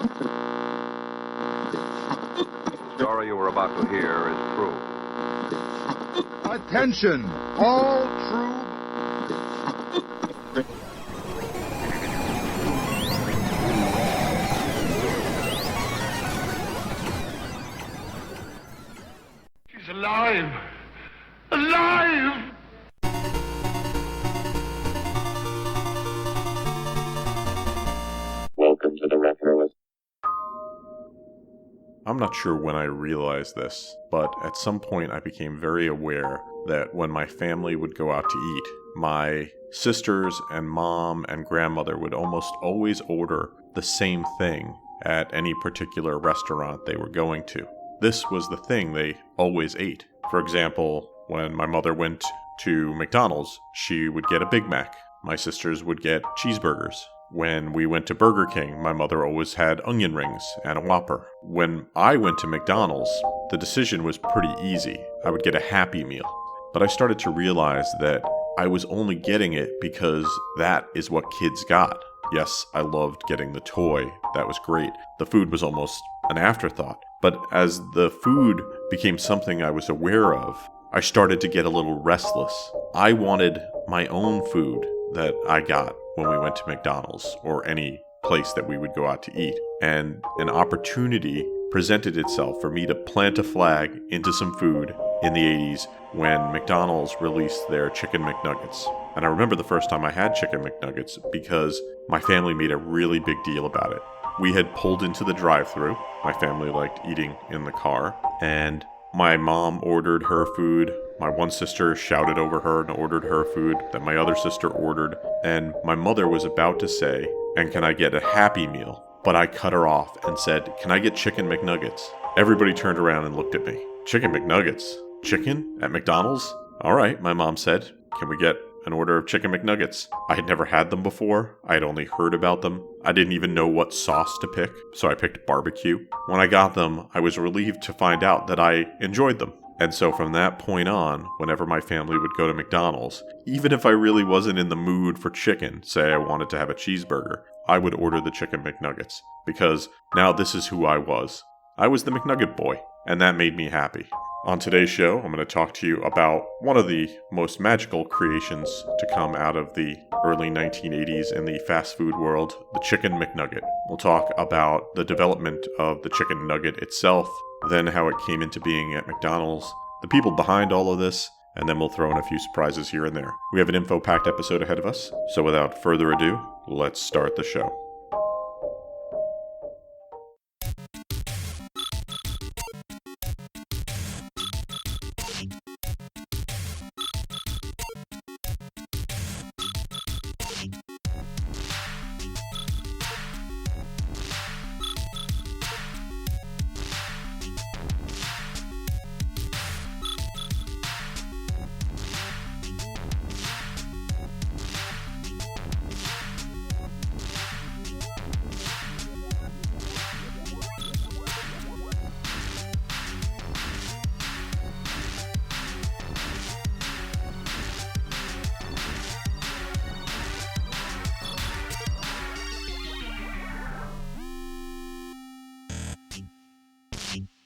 The story you are about to hear is true. Attention, all true. She's alive! Alive! Welcome to the Retroist. I'm not sure when I realized this, but at some point I became very aware that when my family would go out to eat, my sisters and mom and grandmother would almost always order the same thing at any particular restaurant they were going to. This was the thing they always ate. For example, when my mother went to McDonald's, she would get a Big Mac. My sisters would get cheeseburgers. When we went to Burger King, my mother always had onion rings and a Whopper. When I went to McDonald's, the decision was pretty easy. I would get a Happy Meal. But I started to realize that I was only getting it because that is what kids got. Yes, I loved getting the toy. That was great. The food was almost an afterthought. But as the food became something I was aware of, I started to get a little restless. I wanted my own food that I got when we went to McDonald's or any place that we would go out to eat. And an opportunity presented itself for me to plant a flag into some food in the 80s when McDonald's released their Chicken McNuggets. And I remember the first time I had Chicken McNuggets because my family made a really big deal about it. We had pulled into the drive-thru. My family liked eating in the car. And my mom ordered her food. My one sister shouted over her and ordered her food that my other sister ordered. And my mother was about to say, "And can I get a Happy Meal?" But I cut her off and said, "Can I get Chicken McNuggets?" Everybody turned around and looked at me. Chicken McNuggets? Chicken? At McDonald's? All right, my mom said. Can we get an order of Chicken McNuggets? I had never had them before. I had only heard about them. I didn't even know what sauce to pick, so I picked barbecue. When I got them, I was relieved to find out that I enjoyed them. And so from that point on, whenever my family would go to McDonald's, even if I really wasn't in the mood for chicken, say I wanted to have a cheeseburger, I would order the Chicken McNuggets. Because now this is who I was. I was the McNugget boy, and that made me happy. On today's show, I'm going to talk to you about one of the most magical creations to come out of the early 1980s in the fast food world, the Chicken McNugget. We'll talk about the development of the chicken nugget itself, then how it came into being at McDonald's, the people behind all of this, and then we'll throw in a few surprises here and there. We have an info-packed episode ahead of us, so without further ado, let's start the show.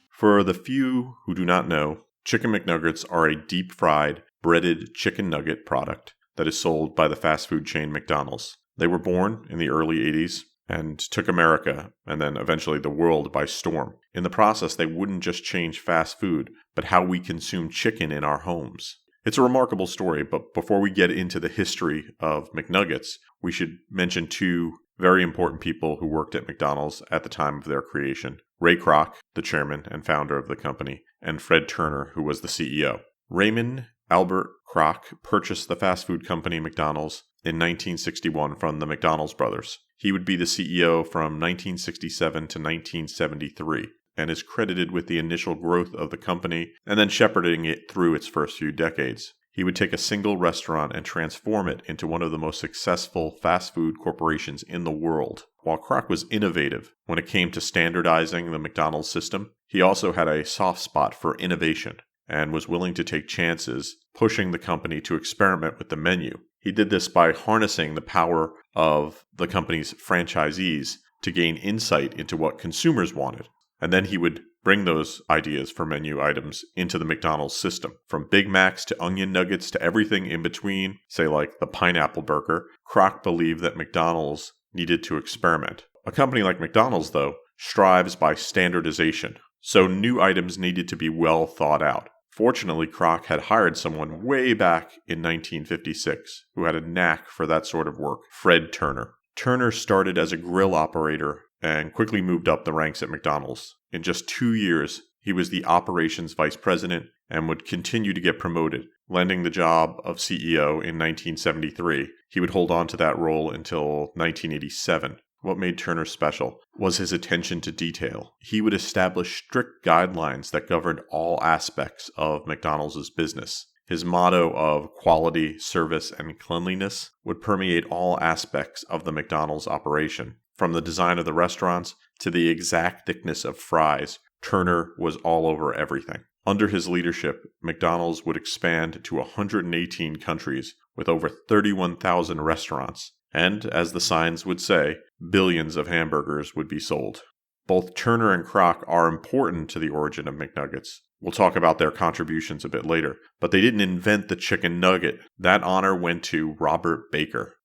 For the few who do not know, Chicken McNuggets are a deep-fried, breaded chicken nugget product that is sold by the fast food chain McDonald's. They were born in the early 80s and took America and then eventually the world by storm. In the process, they wouldn't just change fast food, but how we consume chicken in our homes. It's a remarkable story, but before we get into the history of McNuggets, we should mention two very important people who worked at McDonald's at the time of their creation. Ray Kroc, the chairman and founder of the company, and Fred Turner, who was the CEO. Raymond Albert Kroc purchased the fast food company McDonald's in 1961 from the McDonald's brothers. He would be the CEO from 1967 to 1973 and is credited with the initial growth of the company and then shepherding it through its first few decades. He would take a single restaurant and transform it into one of the most successful fast food corporations in the world. While Kroc was innovative when it came to standardizing the McDonald's system, he also had a soft spot for innovation and was willing to take chances, pushing the company to experiment with the menu. He did this by harnessing the power of the company's franchisees to gain insight into what consumers wanted. And then he would bring those ideas for menu items into the McDonald's system. From Big Macs to onion nuggets to everything in between, say like the pineapple burger, Kroc believed that McDonald's needed to experiment. A company like McDonald's, though, strives by standardization, so new items needed to be well thought out. Fortunately, Kroc had hired someone way back in 1956 who had a knack for that sort of work, Fred Turner. Turner started as a grill operator and quickly moved up the ranks at McDonald's. In just 2 years, he was the operations vice president and would continue to get promoted, landing the job of CEO in 1973. He would hold on to that role until 1987. What made Turner special was his attention to detail. He would establish strict guidelines that governed all aspects of McDonald's business. His motto of quality, service, and cleanliness would permeate all aspects of the McDonald's operation. From the design of the restaurants to the exact thickness of fries, Turner was all over everything. Under his leadership, McDonald's would expand to 118 countries with over 31,000 restaurants. And, as the signs would say, billions of hamburgers would be sold. Both Turner and Kroc are important to the origin of McNuggets. We'll talk about their contributions a bit later, but they didn't invent the chicken nugget. That honor went to Robert Baker.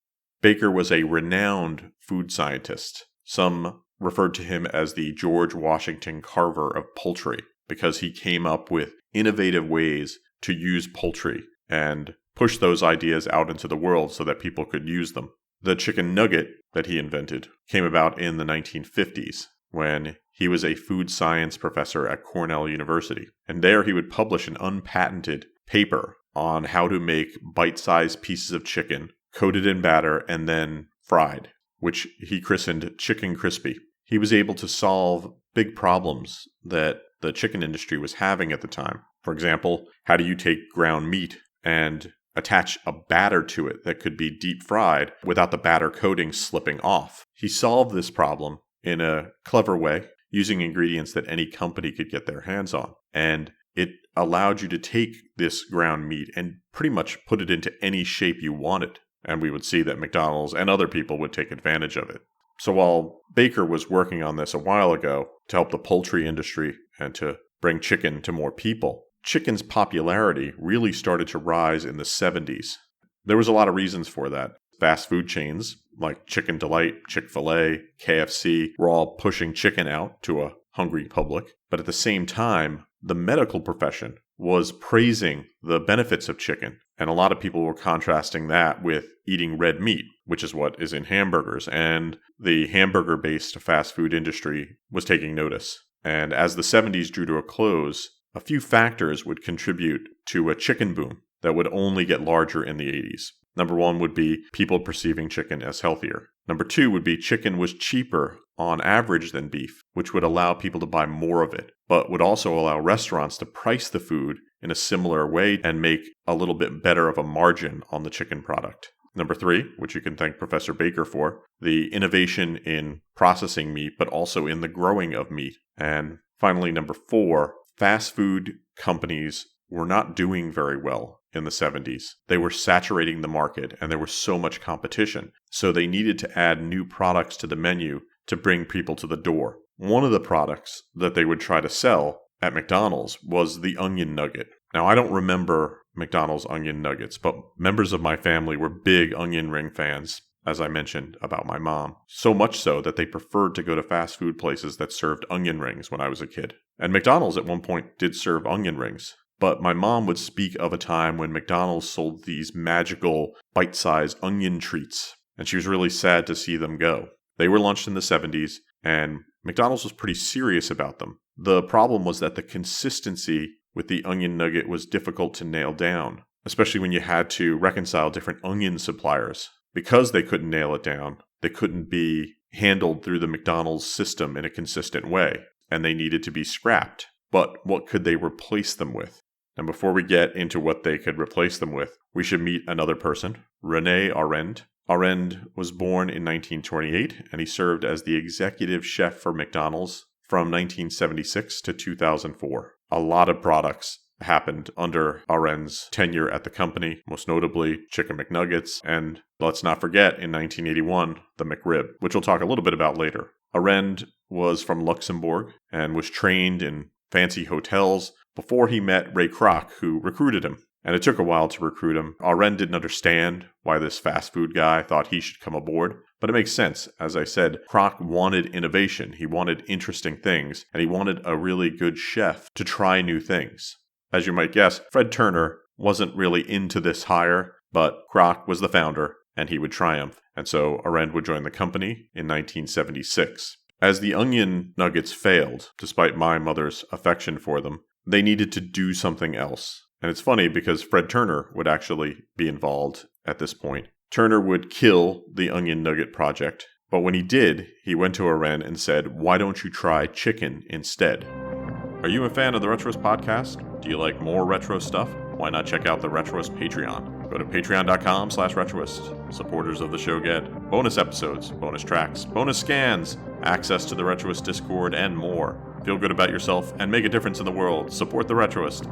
Baker was a renowned food scientist. Some referred to him as the George Washington Carver of poultry because he came up with innovative ways to use poultry and push those ideas out into the world so that people could use them. The chicken nugget that he invented came about in the 1950s when he was a food science professor at Cornell University. And there he would publish an unpatented paper on how to make bite-sized pieces of chicken, coated in batter, and then fried, which he christened Chicken Crispy. He was able to solve big problems that the chicken industry was having at the time. For example, how do you take ground meat and attach a batter to it that could be deep fried without the batter coating slipping off? He solved this problem in a clever way, using ingredients that any company could get their hands on. And it allowed you to take this ground meat and pretty much put it into any shape you wanted. And we would see that McDonald's and other people would take advantage of it. So while Baker was working on this a while ago to help the poultry industry and to bring chicken to more people, chicken's popularity really started to rise in the 70s. There was a lot of reasons for that. Fast food chains like Chicken Delight, Chick-fil-A, KFC were all pushing chicken out to a hungry public. But at the same time, the medical profession was praising the benefits of chicken. And a lot of people were contrasting that with eating red meat, which is what is in hamburgers. And the hamburger-based fast food industry was taking notice. And as the 70s drew to a close, a few factors would contribute to a chicken boom that would only get larger in the 80s. Number one would be people perceiving chicken as healthier. Number two would be chicken was cheaper on average than beef, which would allow people to buy more of it, but would also allow restaurants to price the food in a similar way and make a little bit better of a margin on the chicken product. Number three, which you can thank Professor Baker for, the innovation in processing meat, but also in the growing of meat. And finally, number four, fast food companies were not doing very well in the 70s. They were saturating the market and there was so much competition. So they needed to add new products to the menu to bring people to the door. One of the products that they would try to sell at McDonald's was the onion nugget. Now, I don't remember McDonald's onion nuggets, but members of my family were big onion ring fans, as I mentioned about my mom. So much so that they preferred to go to fast food places that served onion rings when I was a kid. And McDonald's at one point did serve onion rings. But my mom would speak of a time when McDonald's sold these magical bite-sized onion treats, and she was really sad to see them go. They were launched in the 70s, and McDonald's was pretty serious about them. The problem was that the consistency with the onion nugget was difficult to nail down, especially when you had to reconcile different onion suppliers. Because they couldn't nail it down, they couldn't be handled through the McDonald's system in a consistent way, and they needed to be scrapped. But what could they replace them with? And before we get into what they could replace them with, we should meet another person, René Arend. Arend was born in 1928, and he served as the executive chef for McDonald's from 1976 to 2004. A lot of products happened under Arend's tenure at the company, most notably Chicken McNuggets, and let's not forget, in 1981, the McRib, which we'll talk a little bit about later. Arend was from Luxembourg and was trained in fancy hotels before he met Ray Kroc, who recruited him. And it took a while to recruit him. Arend didn't understand why this fast food guy thought he should come aboard. But it makes sense. As I said, Kroc wanted innovation. He wanted interesting things. And he wanted a really good chef to try new things. As you might guess, Fred Turner wasn't really into this hire, but Kroc was the founder, and he would triumph. And so Arend would join the company in 1976. As the onion nuggets failed, despite my mother's affection for them, they needed to do something else. And it's funny because Fred Turner would actually be involved at this point. Turner would kill the onion nugget project, but when he did, he went to Arend and said, "Why don't you try chicken instead?" Are you a fan of the Retroist Podcast? Do you like more retro stuff? Why not check out the Retroist Patreon? Go to patreon.com/Retroist. Supporters of the show get bonus episodes, bonus tracks, bonus scans, access to the Retroist Discord, and more. Feel good about yourself and make a difference in the world. Support the Retroist.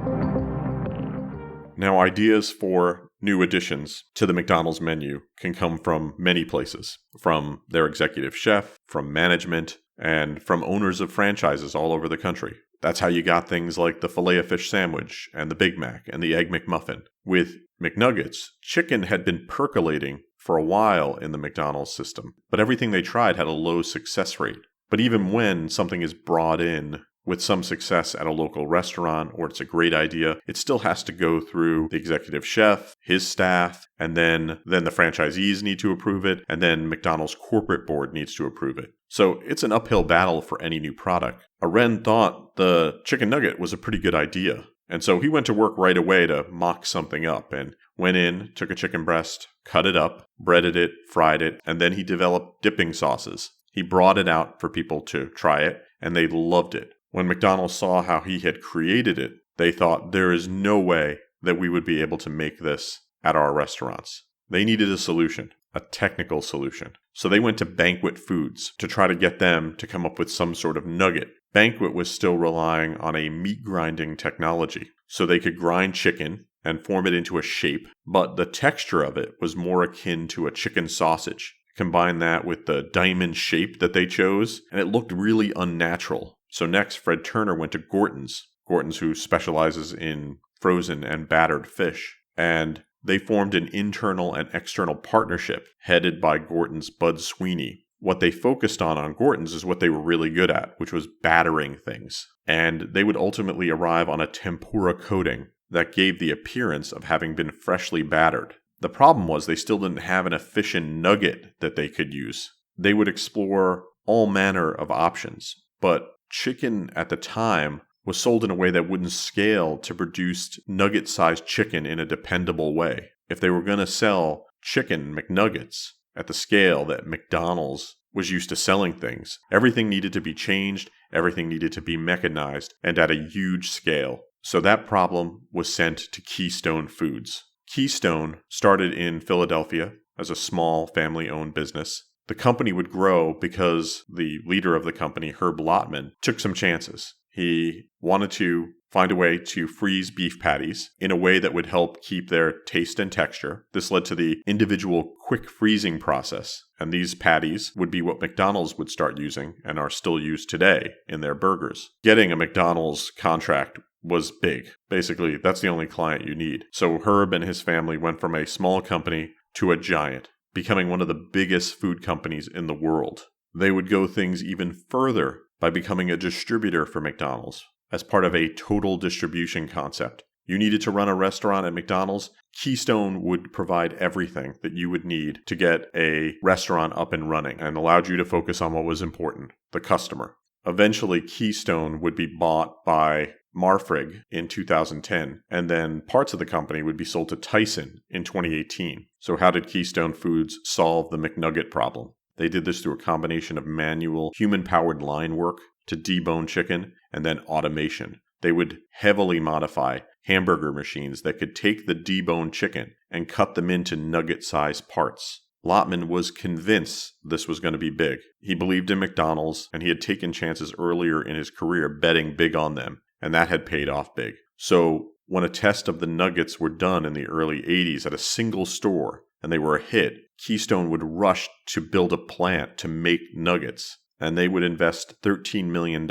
Now, ideas for new additions to the McDonald's menu can come from many places. From their executive chef, from management, and from owners of franchises all over the country. That's how you got things like the Filet-O-Fish sandwich and the Big Mac and the Egg McMuffin. With McNuggets, chicken had been percolating for a while in the McDonald's system, but everything they tried had a low success rate. But even when something is brought in with some success at a local restaurant, or it's a great idea, it still has to go through the executive chef, his staff, and then the franchisees need to approve it, and then McDonald's corporate board needs to approve it. So it's an uphill battle for any new product. Arend thought the chicken nugget was a pretty good idea. And so he went to work right away to mock something up and went in, took a chicken breast, cut it up, breaded it, fried it, and then he developed dipping sauces. He brought it out for people to try it, and they loved it. When McDonald's saw how he had created it, they thought there is no way that we would be able to make this at our restaurants. They needed a solution, a technical solution. So they went to Banquet Foods to try to get them to come up with some sort of nugget. Banquet was still relying on a meat grinding technology. So they could grind chicken and form it into a shape, but the texture of it was more akin to a chicken sausage. Combine that with the diamond shape that they chose, and it looked really unnatural. So next, Fred Turner went to Gorton's, who specializes in frozen and battered fish, and they formed an internal and external partnership headed by Gorton's Bud Sweeney. What they focused on Gorton's is what they were really good at, which was battering things. And they would ultimately arrive on a tempura coating that gave the appearance of having been freshly battered. The problem was they still didn't have an efficient nugget that they could use. They would explore all manner of options, but chicken at the time was sold in a way that wouldn't scale to produce nugget-sized chicken in a dependable way. If they were going to sell chicken McNuggets at the scale that McDonald's was used to selling things, everything needed to be changed, everything needed to be mechanized, and at a huge scale. So that problem was sent to Keystone Foods. Keystone started in Philadelphia as a small family-owned business. The company would grow because the leader of the company, Herb Lotman, took some chances. He wanted to find a way to freeze beef patties in a way that would help keep their taste and texture. This led to the individual quick freezing process, and these patties would be what McDonald's would start using and are still used today in their burgers. Getting a McDonald's contract was big. Basically, that's the only client you need. So Herb and his family went from a small company to a giant, becoming one of the biggest food companies in the world. They would go things even further by becoming a distributor for McDonald's as part of a total distribution concept. You needed to run a restaurant at McDonald's, Keystone would provide everything that you would need to get a restaurant up and running and allowed you to focus on what was important, the customer. Eventually, Keystone would be bought by Marfrig in 2010, and then parts of the company would be sold to Tyson in 2018. So how did Keystone Foods solve the McNugget problem? They did this through a combination of manual, human-powered line work to debone chicken, and then automation. They would heavily modify hamburger machines that could take the deboned chicken and cut them into nugget-sized parts. Lotman was convinced this was going to be big. He believed in McDonald's, and he had taken chances earlier in his career betting big on them, and that had paid off big. So when a test of the nuggets were done in the early 80s at a single store, and they were a hit, Keystone would rush to build a plant to make nuggets. and they would invest $13 million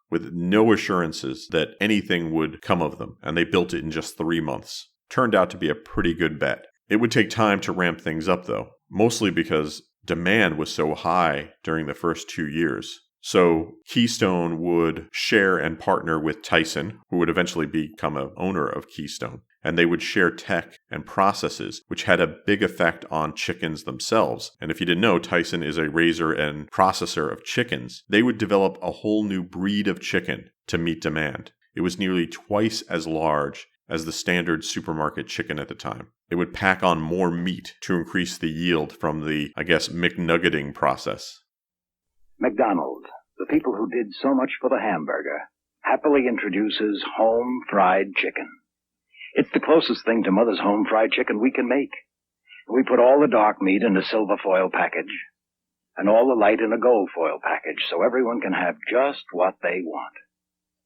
with no assurances that anything would come of them, and they built it in just 3 months. Turned out to be a pretty good bet. It would take time to ramp things up, though, mostly because demand was so high during the first 2 years. So Keystone would share and partner with Tyson, who would eventually become an owner of Keystone, and they would share tech and processes, which had a big effect on chickens themselves. And if you didn't know, Tyson is a raiser and processor of chickens. They would develop a whole new breed of chicken to meet demand. It was nearly twice as large as the standard supermarket chicken at the time. It would pack on more meat to increase the yield from the, McNuggeting process. McDonald, the people who did so much for the hamburger, happily introduces home fried chicken. It's the closest thing to Mother's home fried chicken we can make. We put all the dark meat in a silver foil package and all the light in a gold foil package so everyone can have just what they want.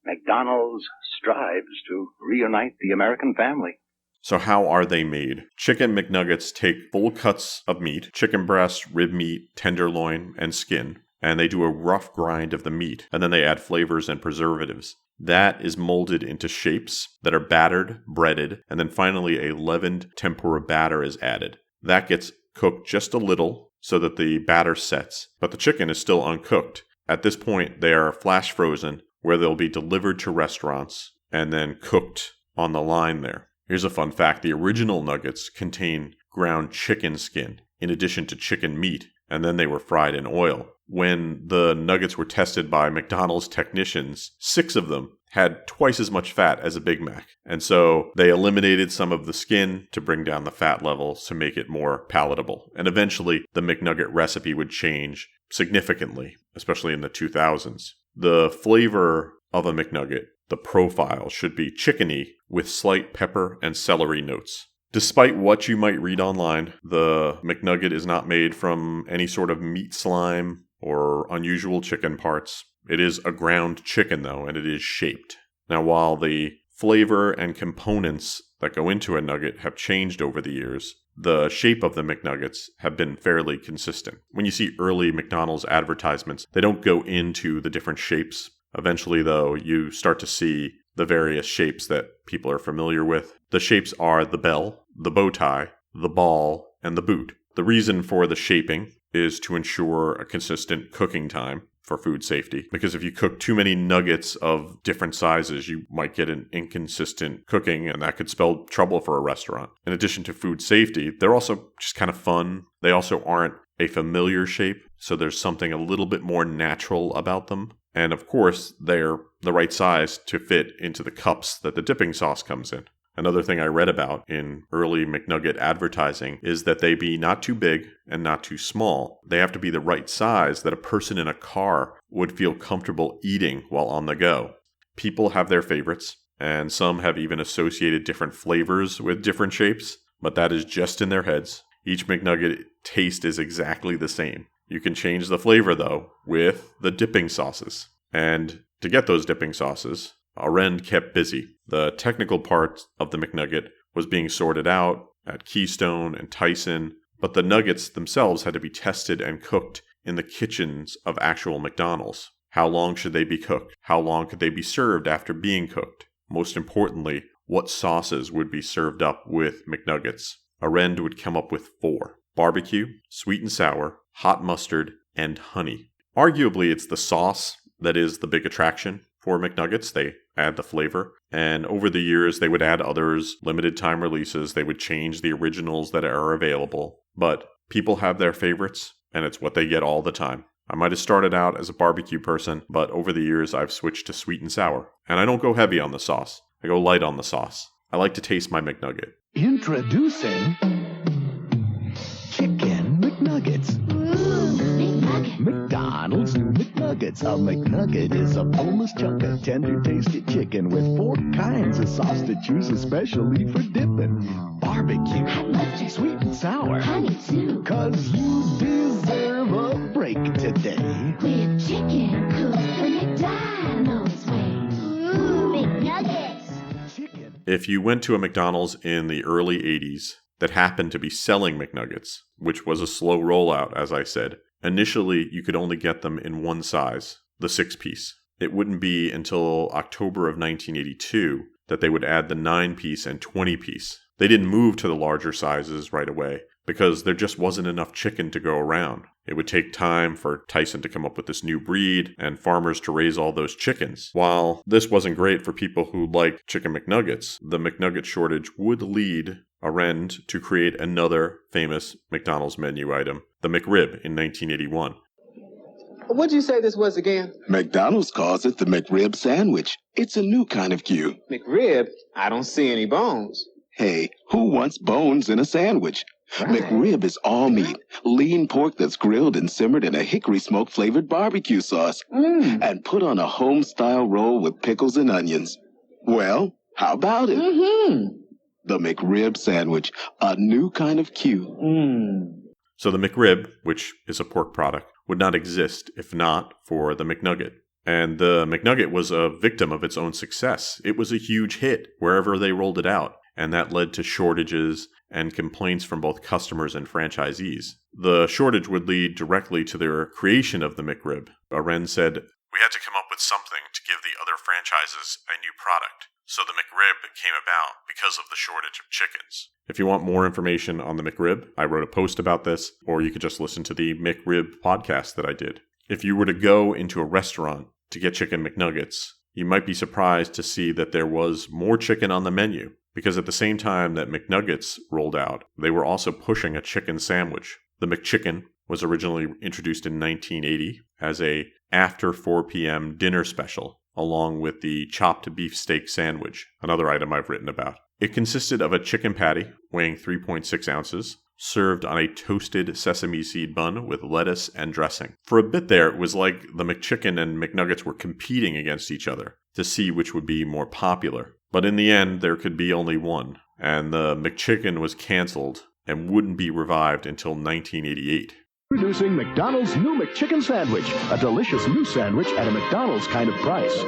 McDonald's strives to reunite the American family. So how are they made? Chicken McNuggets take full cuts of meat, chicken breast, rib meat, tenderloin, and skin, and they do a rough grind of the meat, and then they add flavors and preservatives. That is molded into shapes that are battered, breaded, and then finally a leavened tempura batter is added. That gets cooked just a little so that the batter sets, but the chicken is still uncooked. At this point, they are flash frozen, where they'll be delivered to restaurants and then cooked on the line there. Here's a fun fact. The original nuggets contain ground chicken skin in addition to chicken meat, and then they were fried in oil. When the nuggets were tested by McDonald's technicians, 6 of them had twice as much fat as a Big Mac. And so they eliminated some of the skin to bring down the fat levels to make it more palatable. And eventually, the McNugget recipe would change significantly, especially in the 2000s. The flavor of a McNugget, the profile, should be chickeny with slight pepper and celery notes. Despite what you might read online, the McNugget is not made from any sort of meat slime or unusual chicken parts. It is a ground chicken, though, and it is shaped. Now, while the flavor and components that go into a nugget have changed over the years, the shape of the McNuggets have been fairly consistent. When you see early McDonald's advertisements, they don't go into the different shapes. Eventually, though, you start to see the various shapes that people are familiar with. The shapes are the bell, the bow tie, the ball, and the boot. The reason for the shaping is to ensure a consistent cooking time for food safety. Because if you cook too many nuggets of different sizes, you might get an inconsistent cooking, and that could spell trouble for a restaurant. In addition to food safety, they're also just kind of fun. They also aren't a familiar shape, so there's something a little bit more natural about them. And of course, they're the right size to fit into the cups that the dipping sauce comes in. Another thing I read about in early McNugget advertising is that they be not too big and not too small. They have to be the right size that a person in a car would feel comfortable eating while on the go. People have their favorites, and some have even associated different flavors with different shapes, but that is just in their heads. Each McNugget taste is exactly the same. You can change the flavor, though, with the dipping sauces. And to get those dipping sauces, Arend kept busy. The technical part of the McNugget was being sorted out at Keystone and Tyson, but the nuggets themselves had to be tested and cooked in the kitchens of actual McDonald's. How long should they be cooked? How long could they be served after being cooked? Most importantly, what sauces would be served up with McNuggets? Arend would come up with 4: barbecue, sweet and sour, hot mustard, and honey. Arguably, it's the sauce that is the big attraction for McNuggets. They add the flavor, and over the years they would add others, limited time releases. They would change the originals that are available, but people have their favorites, and it's what they get all the time. I might have started out as a barbecue person, but over the years I've switched to sweet and sour, and I don't go heavy on the sauce. I go light on the sauce. I like to taste my McNugget. Introducing Chicken McNuggets. McDonald's new McNuggets. A McNugget is a boneless chunk of tender, tasty chicken with 4 kinds of sauce to choose, especially for dipping. Barbecue, hot mustard, sweet and sour, honey too. 'Cause you deserve a break today. With chicken cooked the McDonald's way. Ooh, McNuggets. Chicken. If you went to a McDonald's in the early 80s that happened to be selling McNuggets, which was a slow rollout, as I said, Initially, you could only get them in one size, the 6-piece. It wouldn't be until October of 1982 that they would add the 9-piece and 20-piece. They didn't move to the larger sizes right away because there just wasn't enough chicken to go around. It would take time for Tyson to come up with this new breed and farmers to raise all those chickens. While this wasn't great for people who like Chicken McNuggets, the McNugget shortage would lead Arend to create another famous McDonald's menu item, the McRib, in 1981. What'd you say this was again? McDonald's calls it the McRib sandwich. It's a new kind of Q. McRib? I don't see any bones. Hey, who wants bones in a sandwich? Right. McRib is all meat, lean pork that's grilled and simmered in a hickory smoke-flavored barbecue sauce, and put on a home-style roll with pickles and onions. Well, how about it? The McRib sandwich, a new kind of Q. So the McRib, which is a pork product, would not exist if not for the McNugget. And the McNugget was a victim of its own success. It was a huge hit wherever they rolled it out, and that led to shortages and complaints from both customers and franchisees. The shortage would lead directly to their creation of the McRib. Arend said, "We had to come up with something to give the other franchises a new product. So the McRib came about because of the shortage of chickens." If you want more information on the McRib, I wrote a post about this, or you could just listen to the McRib podcast that I did. If you were to go into a restaurant to get Chicken McNuggets, you might be surprised to see that there was more chicken on the menu, because at the same time that McNuggets rolled out, they were also pushing a chicken sandwich. The McChicken was originally introduced in 1980 as a after 4 p.m. dinner special, along with the chopped beef steak sandwich, another item I've written about. It consisted of a chicken patty weighing 3.6 ounces, served on a toasted sesame seed bun with lettuce and dressing. For a bit there, it was like the McChicken and McNuggets were competing against each other to see which would be more popular. But in the end, there could be only one, and the McChicken was canceled and wouldn't be revived until 1988. Introducing McDonald's new McChicken sandwich, a delicious new sandwich at a McDonald's kind of price.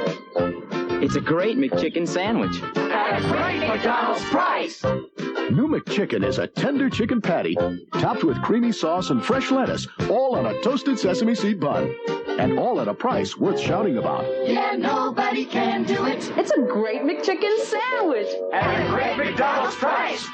It's a great McChicken sandwich. At a great McDonald's price. New McChicken is a tender chicken patty topped with creamy sauce and fresh lettuce, all on a toasted sesame seed bun. And all at a price worth shouting about. Yeah, nobody can do it. It's a great McChicken sandwich. At a great McDonald's price.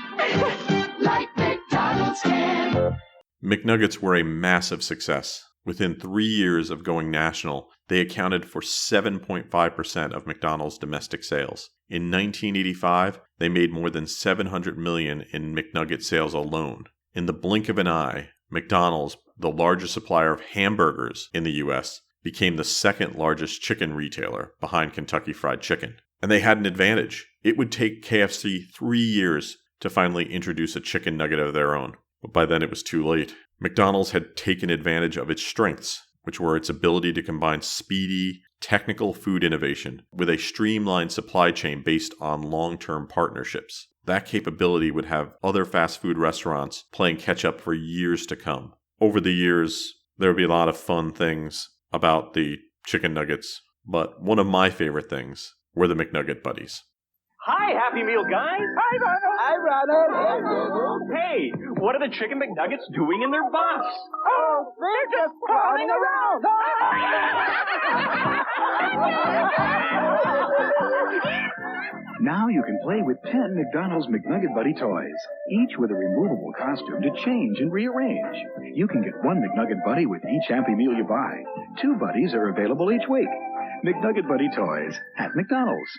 Like McDonald's can. McNuggets were a massive success. Within 3 years of going national, they accounted for 7.5% of McDonald's domestic sales. In 1985, they made more than $700 million in McNugget sales alone. In the blink of an eye, McDonald's, the largest supplier of hamburgers in the U.S., became the second largest chicken retailer behind Kentucky Fried Chicken. And they had an advantage. It would take KFC 3 years to finally introduce a chicken nugget of their own. But by then it was too late. McDonald's had taken advantage of its strengths, which were its ability to combine speedy, technical food innovation with a streamlined supply chain based on long-term partnerships. That capability would have other fast food restaurants playing catch-up for years to come. Over the years, there would be a lot of fun things about the chicken nuggets, but one of my favorite things were the McNugget Buddies. Hi, Happy Meal guys. Hi, Ronald. Hi, Ronald. Hey, what are the Chicken McNuggets doing in their bus? Oh, they're just crawling around. Now you can play with 10 McDonald's McNugget Buddy toys, each with a removable costume to change and rearrange. You can get one McNugget Buddy with each Happy Meal you buy. 2 buddies are available each week. McNugget Buddy toys at McDonald's.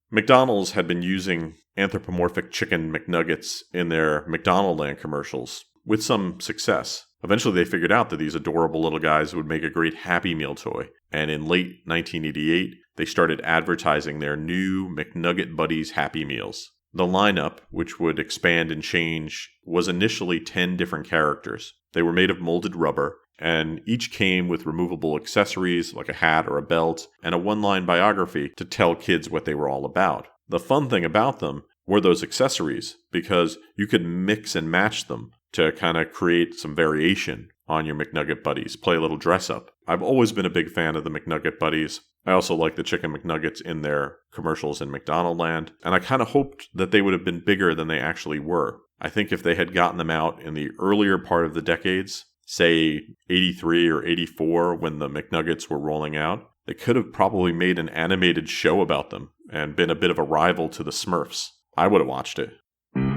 McDonald's had been using anthropomorphic chicken McNuggets in their McDonaldland commercials with some success. Eventually they figured out that these adorable little guys would make a great Happy Meal toy, and in late 1988, they started advertising their new McNugget Buddies Happy Meals. The lineup, which would expand and change, was initially 10 different characters. They were made of molded rubber, and each came with removable accessories like a hat or a belt, and a one-line biography to tell kids what they were all about. The fun thing about them were those accessories, because you could mix and match them to kind of create some variation on your McNugget Buddies, play a little dress-up. I've always been a big fan of the McNugget Buddies. I also like the Chicken McNuggets in their commercials in McDonaldland, and I kind of hoped that they would have been bigger than they actually were. I think if they had gotten them out in the earlier part of the decades, say 83 or 84 when the McNuggets were rolling out, they could have probably made an animated show about them and been a bit of a rival to the Smurfs. I would have watched it.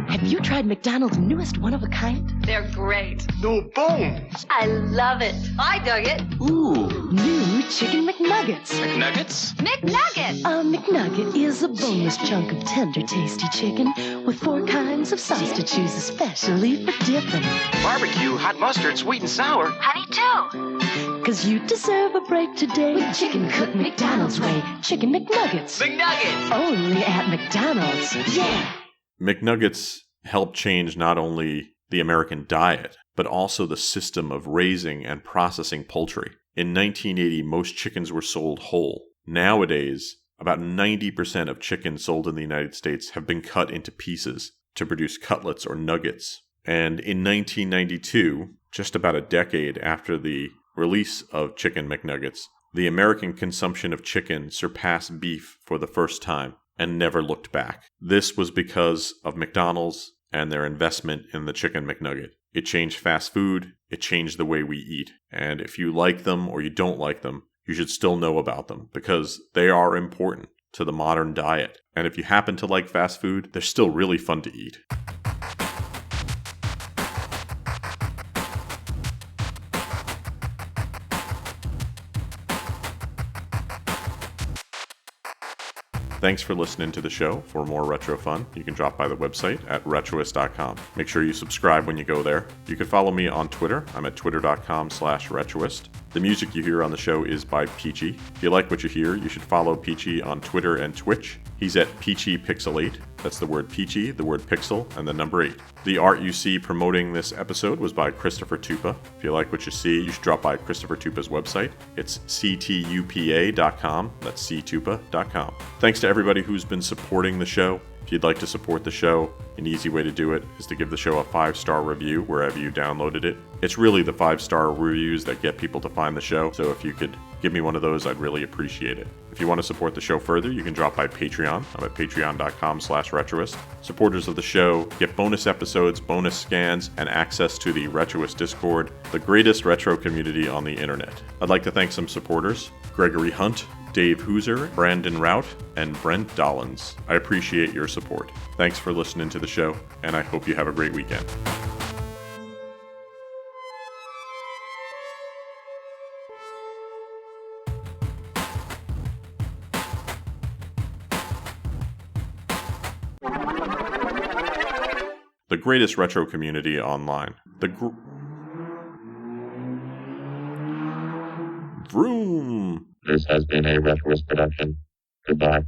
Have you tried McDonald's newest one-of-a-kind? They're great. No bones. I love it. I dug it. Ooh, new Chicken McNuggets. McNuggets? McNuggets. A McNugget is a boneless chunk of tender, tasty chicken with 4 kinds of sauce to choose especially for dipping. Barbecue, hot mustard, sweet and sour. Honey, too. 'Cause you deserve a break today with chicken cooked McDonald's way. Chicken McNuggets. McNuggets! Only at McDonald's. Yeah. McNuggets helped change not only the American diet, but also the system of raising and processing poultry. In 1980, most chickens were sold whole. Nowadays, about 90% of chickens sold in the United States have been cut into pieces to produce cutlets or nuggets. And in 1992, just about a decade after the release of Chicken McNuggets, the American consumption of chicken surpassed beef for the first time and never looked back. This was because of McDonald's and their investment in the Chicken McNugget. It changed fast food, it changed the way we eat. And if you like them or you don't like them, you should still know about them because they are important to the modern diet. And if you happen to like fast food, they're still really fun to eat. Thanks for listening to the show. For more retro fun, you can drop by the website at retroist.com. Make sure you subscribe when you go there. You can follow me on Twitter. I'm at twitter.com/retroist. The music you hear on the show is by Peachy. If you like what you hear, you should follow Peachy on Twitter and Twitch. He's at PeachyPixel8. That's the word Peachy, the word pixel, and the number 8. The art you see promoting this episode was by Christopher Tupa. If you like what you see, you should drop by Christopher Tupa's website. It's ctupa.com. That's ctupa.com. Thanks to everybody who's been supporting the show. If you'd like to support the show, an easy way to do it is to give the show a 5-star review wherever you downloaded it. It's really the 5-star reviews that get people to find the show, so if you could give me one of those, I'd really appreciate it. If you want to support the show further, you can drop by Patreon. I'm at patreon.com/retroist. Supporters of the show get bonus episodes, bonus scans, and access to the Retroist Discord, the greatest retro community on the internet. I'd like to thank some supporters: Gregory Hunt, Dave Hooser, Brandon Rout, and Brent Dollins. I appreciate your support. Thanks for listening to the show, and I hope you have a great weekend. The greatest retro community online. Vroom! This has been a Retroist production. Goodbye.